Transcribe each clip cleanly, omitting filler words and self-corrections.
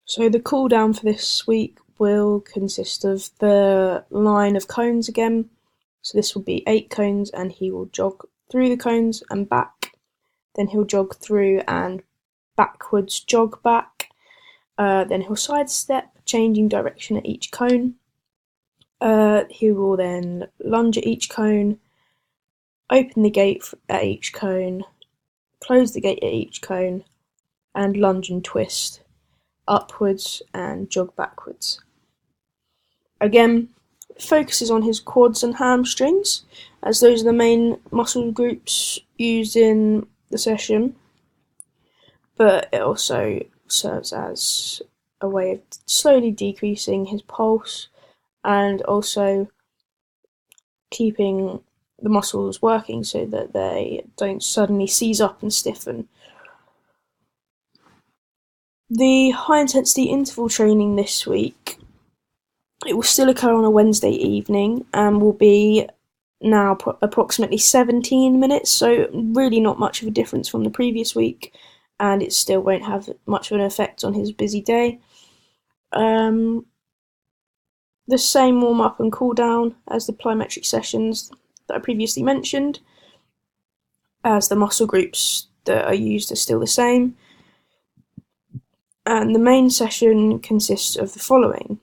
So the cool down for this week will consist of the line of cones again. So this will be 8 cones and he will jog through the cones and back. Then he'll jog through and backwards jog back. Then he'll sidestep, changing direction at each cone. He will then lunge at each cone, open the gate at each cone, close the gate at each cone, and lunge and twist upwards and jog backwards. Again, focuses on his quads and hamstrings, as those are the main muscle groups used in the session, but it also serves as a way of slowly decreasing his pulse and also keeping the muscles working so that they don't suddenly seize up and stiffen. The high intensity interval training this week, it will still occur on a Wednesday evening and will be now approximately 17 minutes, so really not much of a difference from the previous week, and it still won't have much of an effect on his busy day. The same warm up and cool down as the plyometric sessions that I previously mentioned, as the muscle groups that are used are still the same. And the main session consists of the following.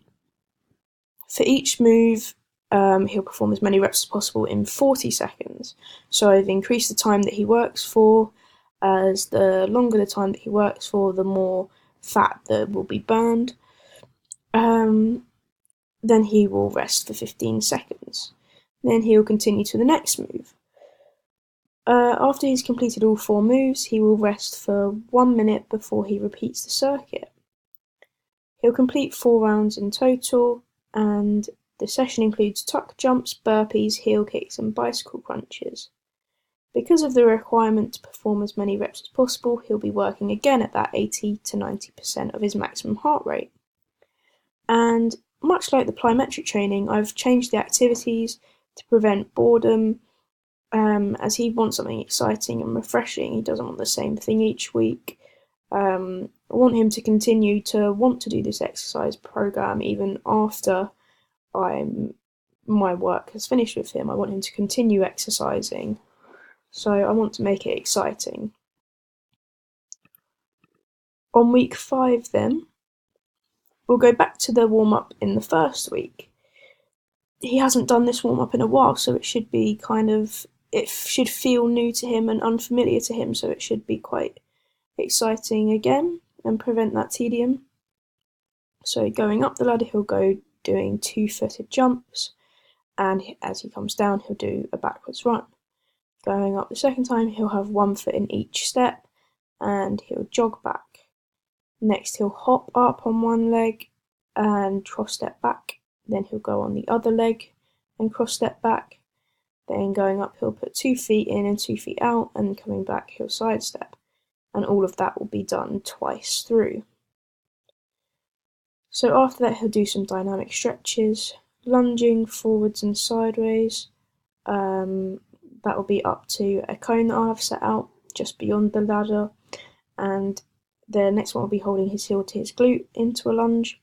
For each move, he'll perform as many reps as possible in 40 seconds. So I've increased the time that he works for, as the longer the time that he works for, the more fat that will be burned. Then he will rest for 15 seconds. Then he'll continue to the next move. After he's completed all 4 moves, he will rest for 1 minute before he repeats the circuit. He'll complete 4 rounds in total, and the session includes tuck jumps, burpees, heel kicks, and bicycle crunches. Because of the requirement to perform as many reps as possible, he'll be working again at that 80 to 90% of his maximum heart rate. And much like the plyometric training, I've changed the activities to prevent boredom, as he wants something exciting and refreshing. He doesn't want the same thing each week. I want him to continue to want to do this exercise program even after my work has finished with him. I want him to continue exercising, so I want to make it exciting. On week 5 then, we'll go back to the warm-up in the first week. He hasn't done this warm-up in a while, so it should feel new to him and unfamiliar to him, so it should be quite exciting again and prevent that tedium. So going up the ladder, he'll go doing 2-footed jumps, and as he comes down, he'll do a backwards run. Going up the second time, he'll have 1 foot in each step, and he'll jog back. Next, he'll hop up on one leg and cross-step back. Then he'll go on the other leg and cross-step back. Then going up, he'll put 2 feet in and 2 feet out, and coming back, he'll sidestep. And all of that will be done twice through. So after that, he'll do some dynamic stretches, lunging forwards and sideways. That will be up to a cone that I'll have set out just beyond the ladder, and the next one will be holding his heel to his glute into a lunge.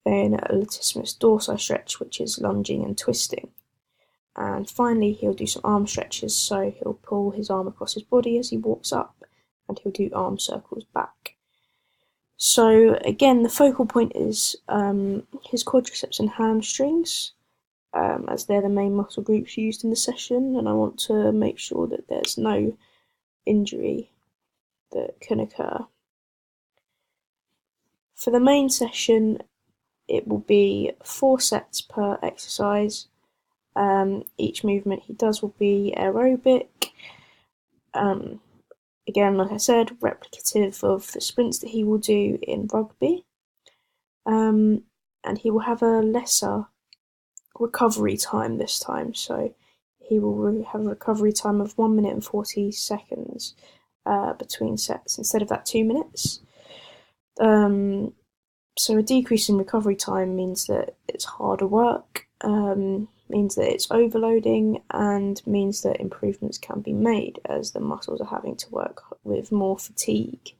Then a latissimus dorsi stretch, which is lunging and twisting. And finally, he'll do some arm stretches, so he'll pull his arm across his body as he walks up, and he'll do arm circles back. So again, the focal point is his quadriceps and hamstrings, as they're the main muscle groups used in the session, and I want to make sure that there's no injury that can occur. For the main session, it will be 4 sets per exercise. Each movement he does will be aerobic. Again, like I said, replicative of the sprints that he will do in rugby. And he will have a lesser recovery time this time, so he will have a recovery time of 1 minute and 40 seconds between sets instead of that 2 minutes. So a decrease in recovery time means that it's harder work, means that it's overloading, and means that improvements can be made as the muscles are having to work with more fatigue.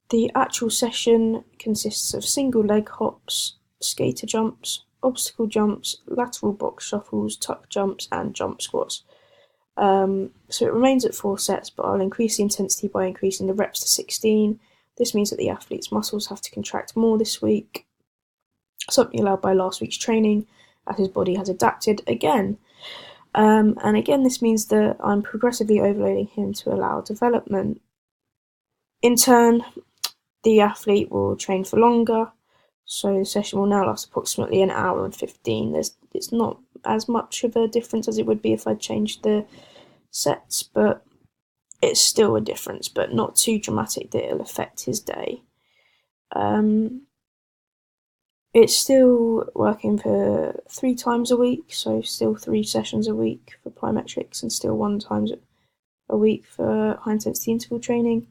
The actual session consists of single leg hops, skater jumps, obstacle jumps, lateral box shuffles, tuck jumps, and jump squats. So it remains at 4 sets, but I'll increase the intensity by increasing the reps to 16. This means that the athlete's muscles have to contract more this week, something allowed by last week's training, as his body has adapted again. And again, this means that I'm progressively overloading him to allow development. In turn, the athlete will train for longer, so the session will now last approximately an hour and 15. It's not as much of a difference as it would be if I changed the sets, but it's still a difference, but not too dramatic that it'll affect his day. It's still working for 3 times a week, so still 3 sessions a week for plyometrics and still 1 time a week for high intensity interval training.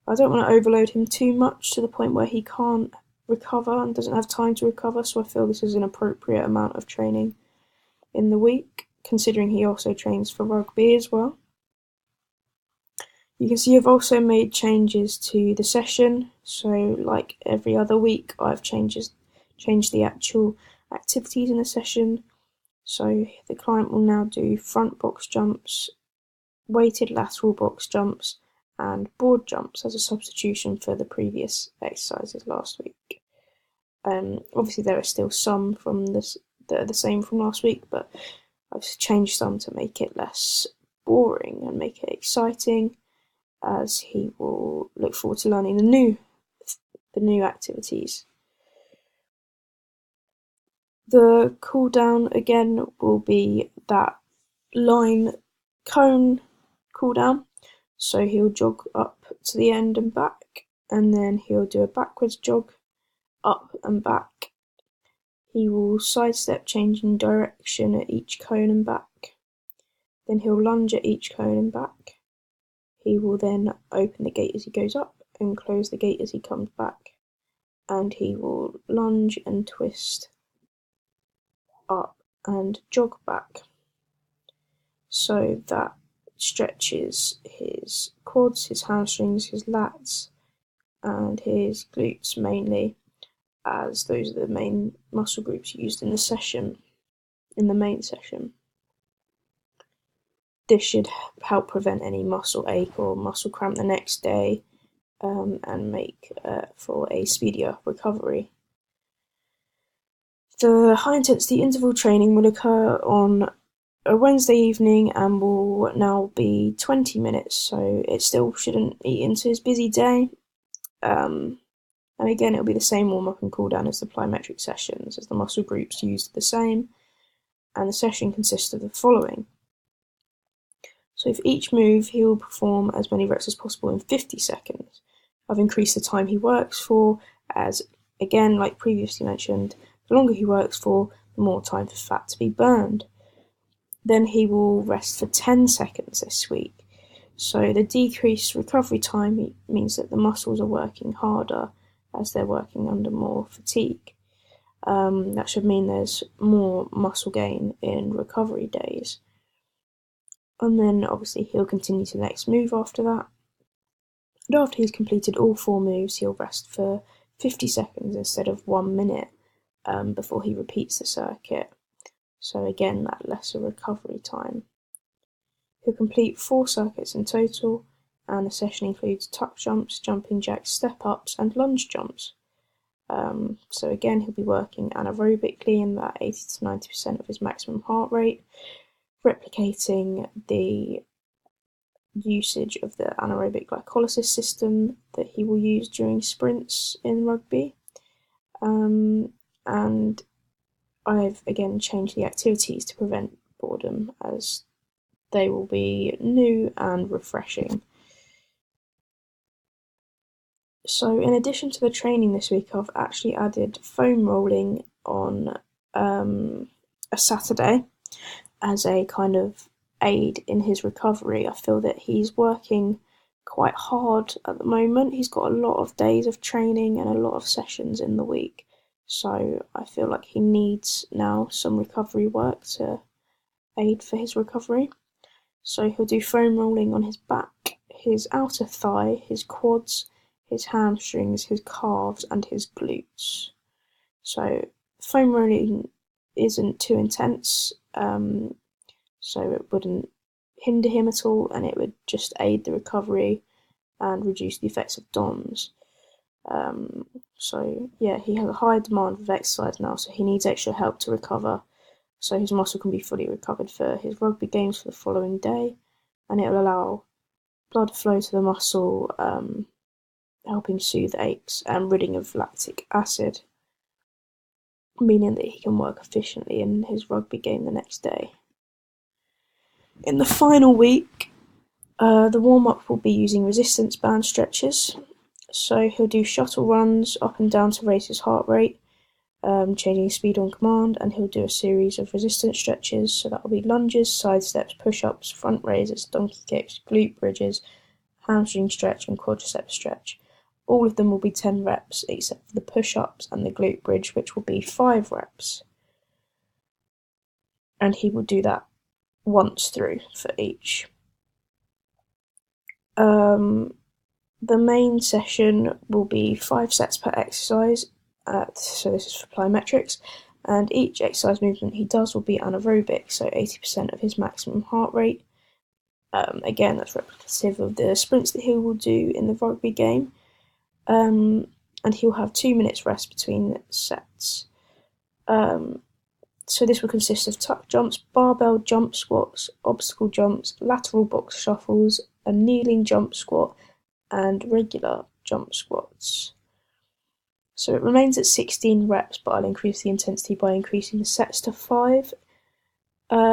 I don't want to overload him too much to the point where he can't recover and doesn't have time to recover, so I feel this is an appropriate amount of training in the week, considering he also trains for rugby as well. You can see I've also made changes to the session, so like every other week I've changed the actual activities in the session. So the client will now do front box jumps, weighted lateral box jumps, and board jumps as a substitution for the previous exercises last week. Obviously there are still some from this that are the same from last week, but I've changed some to make it less boring and make it exciting, as he will look forward to learning the new activities. The cool down again will be that line cone cool down. So he'll jog up to the end and back, and then he'll do a backwards jog up and back. He will sidestep, changing direction at each cone and back. Then he'll lunge at each cone and back. He will then open the gate as he goes up and close the gate as he comes back. And he will lunge and twist up and jog back. So that stretches his quads, his hamstrings, his lats, and his glutes mainly, as those are the main muscle groups used in the main session. This should help prevent any muscle ache or muscle cramp the next day, and make for a speedier recovery. The high intensity interval training will occur on a Wednesday evening and will now be 20 minutes, so it still shouldn't eat into his busy day. And again, it'll be the same warm-up and cool-down as the plyometric sessions, as the muscle groups used are the same, and the session consists of the following. So for each move, he will perform as many reps as possible in 50 seconds. I've increased the time he works for, as, again, like previously mentioned, the longer he works for, the more time for fat to be burned. Then he will rest for 10 seconds this week. So the decreased recovery time means that the muscles are working harder as they're working under more fatigue. That should mean there's more muscle gain in recovery days. And then obviously he'll continue to the next move after that. And after he's completed all 4 moves, he'll rest for 50 seconds instead of 1 minute before he repeats the circuit. So again, that lesser recovery time. He'll complete 4 circuits in total, and the session includes tuck jumps, jumping jacks, step-ups, and lunge jumps. So again, he'll be working anaerobically in that 80 to 90% of his maximum heart rate, replicating the usage of the anaerobic glycolysis system that he will use during sprints in rugby. And I've again changed the activities to prevent boredom, as they will be new and refreshing. So in addition to the training this week, I've actually added foam rolling on a Saturday as a kind of aid in his recovery. I feel that he's working quite hard at the moment. He's got a lot of days of training and a lot of sessions in the week. So I feel like he needs now some recovery work to aid for his recovery. So he'll do foam rolling on his back, his outer thigh, his quads, his hamstrings, his calves, and his glutes. So foam rolling isn't too intense, so it wouldn't hinder him at all, and it would just aid the recovery and reduce the effects of DOMS. So yeah, he has a high demand of exercise now, so he needs extra help to recover, so his muscle can be fully recovered for his rugby games for the following day, and it will allow blood flow to the muscle, helping soothe aches and ridding of lactic acid, meaning that he can work efficiently in his rugby game the next day. In the final week, the warm-up will be using resistance band stretches. So he'll do shuttle runs up and down to raise his heart rate, changing speed on command, and he'll do a series of resistance stretches. So that will be lunges, side steps, push-ups, front raises, donkey kicks, glute bridges, hamstring stretch, and quadricep stretch. All of them will be 10 reps, except for the push-ups and the glute bridge, which will be 5 reps. And he will do that once through for each. The main session will be 5 sets per exercise, so this is for plyometrics, and each exercise movement he does will be anaerobic, so 80% of his maximum heart rate. Again, that's representative of the sprints that he will do in the rugby game, and he'll have 2 minutes rest between sets. So this will consist of tuck jumps, barbell jump squats, obstacle jumps, lateral box shuffles, a kneeling jump squat, and regular jump squats. So it remains at 16 reps, but I'll increase the intensity by increasing the sets to 5.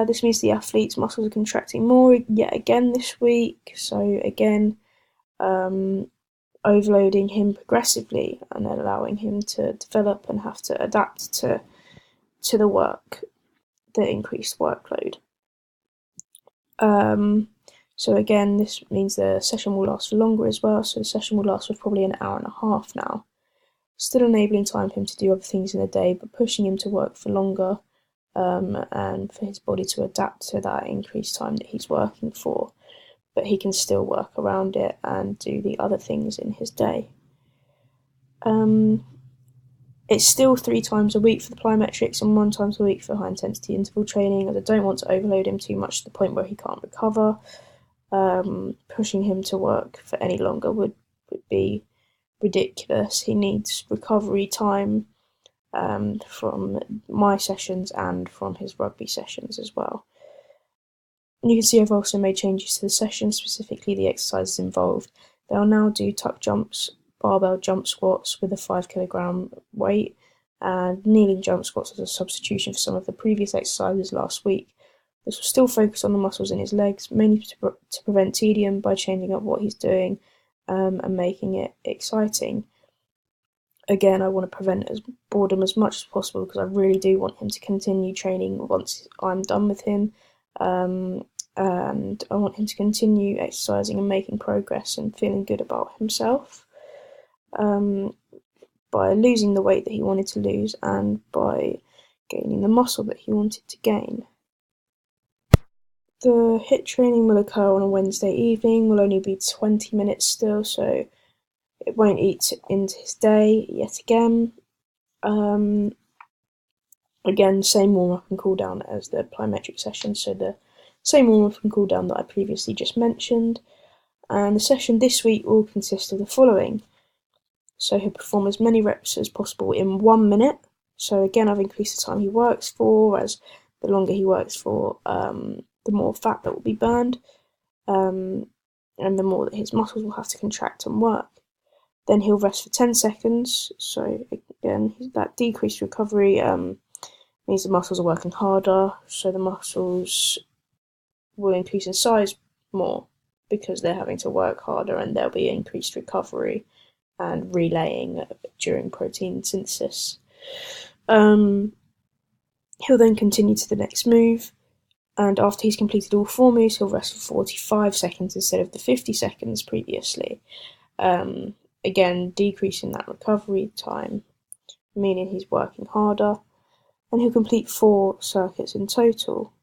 This means the athlete's muscles are contracting more yet again this week, so again, overloading him progressively and then allowing him to develop and have to adapt to the increased workload. So again, this means the session will last for longer as well, so the session will last for probably an hour and a half now. Still enabling time for him to do other things in the day, but pushing him to work for longer, and for his body to adapt to that increased time that he's working for. But he can still work around it and do the other things in his day. It's still 3 times a week for the plyometrics and 1 time a week for high intensity interval training, as I don't want to overload him too much to the point where he can't recover. Pushing him to work for any longer would be ridiculous. He needs recovery time, from my sessions and from his rugby sessions as well. And you can see I've also made changes to the session, specifically the exercises involved. They'll now do tuck jumps, barbell jump squats with a 5 kilogram weight, and kneeling jump squats as a substitution for some of the previous exercises last week. This will still focus on the muscles in his legs, mainly to prevent tedium by changing up what he's doing, and making it exciting. Again, I want to prevent boredom as much as possible, because I really do want him to continue training once I'm done with him, and I want him to continue exercising and making progress and feeling good about himself, by losing the weight that he wanted to lose and by gaining the muscle that he wanted to gain. The HIIT training will occur on a Wednesday evening, will only be 20 minutes still, so it won't eat into his day yet again. Again, same warm-up and cool-down as the plyometric session, so the same warm-up and cool-down that I previously just mentioned. And the session this week will consist of the following. So he'll perform as many reps as possible in 1 minute. So again, I've increased the time he works for, as the longer he works for, the more fat that will be burned, and the more that his muscles will have to contract and work. Then he'll rest for 10 seconds, so again, that decreased recovery means the muscles are working harder, so the muscles will increase in size more because they're having to work harder, and there'll be increased recovery and relaying during protein synthesis. He'll then continue to the next move, and after he's completed all 4 moves, he'll rest for 45 seconds instead of the 50 seconds previously. Again, decreasing that recovery time, meaning he's working harder, and he'll complete 4 circuits in total.